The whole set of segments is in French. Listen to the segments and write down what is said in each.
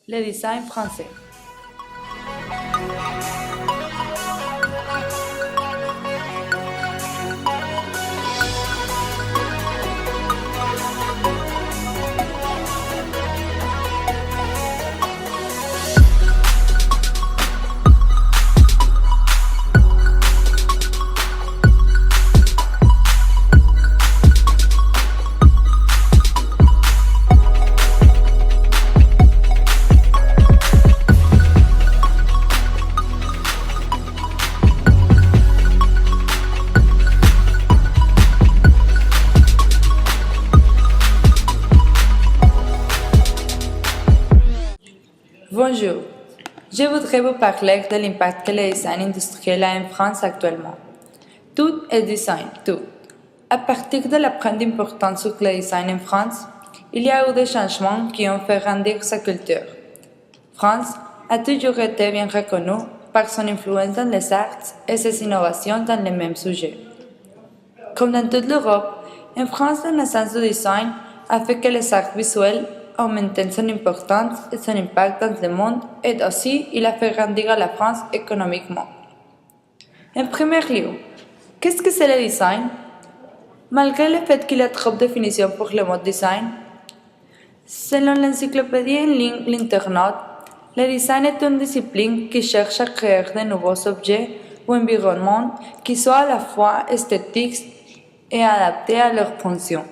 Le design français. Bonjour, je voudrais vous parler de l'impact que le design industriel a en France actuellement. Tout est design, tout. À partir de la prendre d'importance sur le design en France, il y a eu des changements qui ont fait grandir sa culture. France a toujours été bien reconnue par son influence dans les arts et ses innovations dans les mêmes sujets. Comme dans toute l'Europe, en France, la naissance du design a fait que les arts visuels augmentaient son importance et son impact dans le monde, et aussi il a fait grandir la France économiquement. En premier lieu, qu'est-ce que c'est le design? Malgré le fait qu'il y a trop de définitions pour le mot design, selon l'encyclopédie en ligne l'Internaute, le design est une discipline qui cherche à créer de nouveaux objets ou environnements qui soient à la fois esthétiques et adaptés à leur fonction.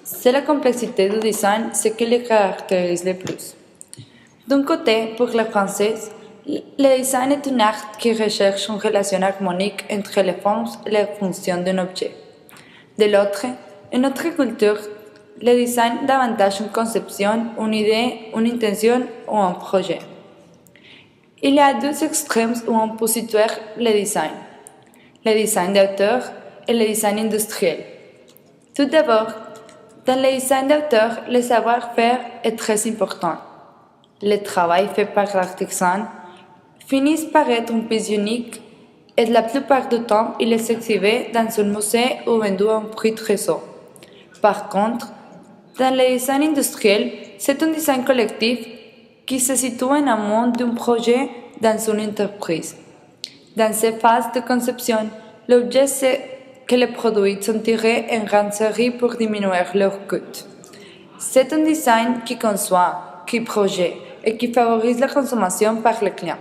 C'est la complexité du design ce qui le caractérise le plus. D'un côté, pour les Français, le design est un art qui recherche une relation harmonique entre les formes et les fonctions d'un objet. De l'autre, en notre culture, le design est davantage une conception, une idée, une intention ou un projet. Il y a deux extrêmes où on peut situer le design d'auteur et le design industriel. Tout d'abord, dans le design d'auteur, le savoir-faire est très important. Le travail fait par l'artisan finit par être une pièce unique et la plupart du temps, il est exhibé dans un musée ou vendu à un prix très haut. Par contre, dans le design industriel, c'est un design collectif qui se situe en amont d'un projet dans une entreprise. Dans ces phases de conception, l'objet c'est que les produits sont tirés en grande série pour diminuer leur coût. C'est un design qui conçoit, qui projette et qui favorise la consommation par les clients.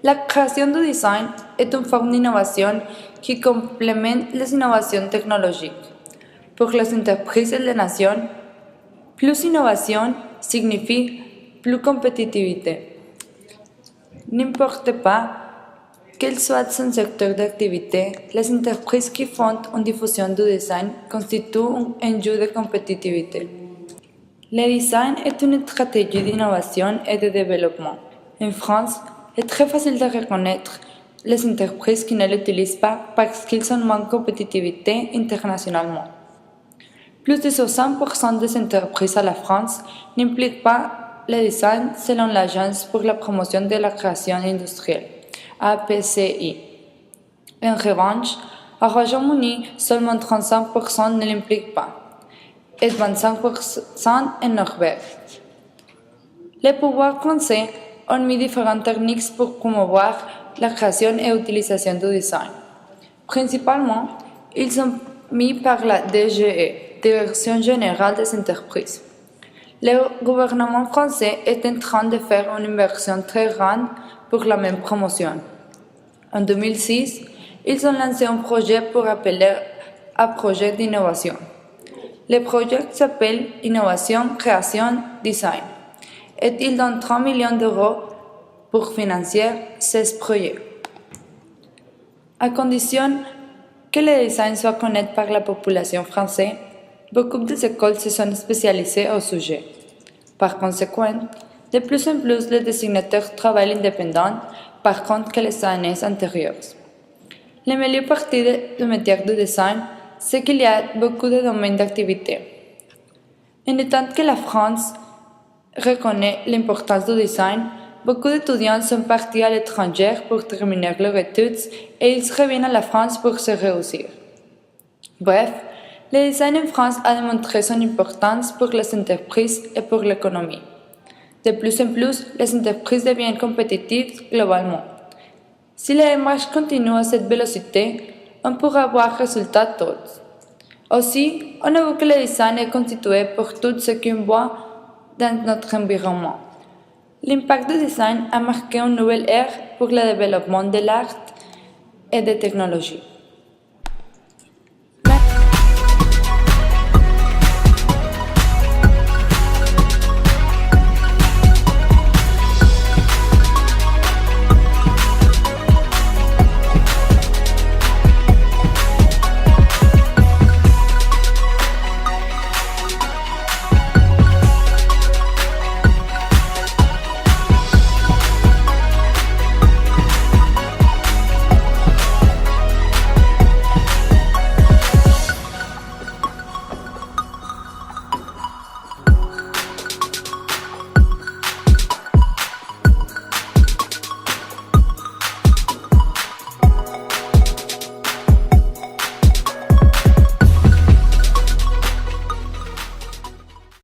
La création du design est une forme d'innovation qui complémente les innovations technologiques. Pour les entreprises et les nations, plus innovation signifie plus compétitivité. N'importe pas quel soit son secteur d'activité, les entreprises qui font une diffusion du design constituent un enjeu de compétitivité. Le design est une stratégie d'innovation et de développement. En France, il est très facile de reconnaître les entreprises qui ne l'utilisent pas parce qu'ils ont moins de compétitivité internationalement. Plus de 60% des entreprises à la France n'impliquent pas le design selon l'Agence pour la promotion de la création industrielle, APCI. En revanche, au Royaume-Uni, seulement 35% ne l'impliquent pas, et 25% en Norvège. Les pouvoirs français ont mis différentes techniques pour promouvoir la création et l'utilisation du design. Principalement, ils sont mis par la DGE, Direction générale des entreprises. Le gouvernement français est en train de faire une inversion très grande pour la même promotion. En 2006, ils ont lancé un projet pour appeler à projet d'innovation. Le projet s'appelle Innovation, Création, Design et il donne 3 millions d'euros pour financer ces projets. À condition que le design soit connu par la population française, beaucoup d'écoles se sont spécialisées au sujet. Par conséquent, de plus en plus les dessinateurs travaillent indépendants, par contre que les années antérieures. La meilleure partie du métier de design, c'est qu'il y a beaucoup de domaines d'activité. En tant que la France reconnaît l'importance du design, beaucoup d'étudiants sont partis à l'étranger pour terminer leurs études et ils reviennent à la France pour se réussir. Bref, le design en France a démontré son importance pour les entreprises et pour l'économie. De plus en plus, les entreprises deviennent compétitives globalement. Si la démarche continue à cette vélocité, on pourra voir résultats tous. Aussi, on a vu que le design est constitué pour tout ce qu'on voit dans notre environnement. L'impact du design a marqué une nouvelle ère pour le développement de l'art et des technologies.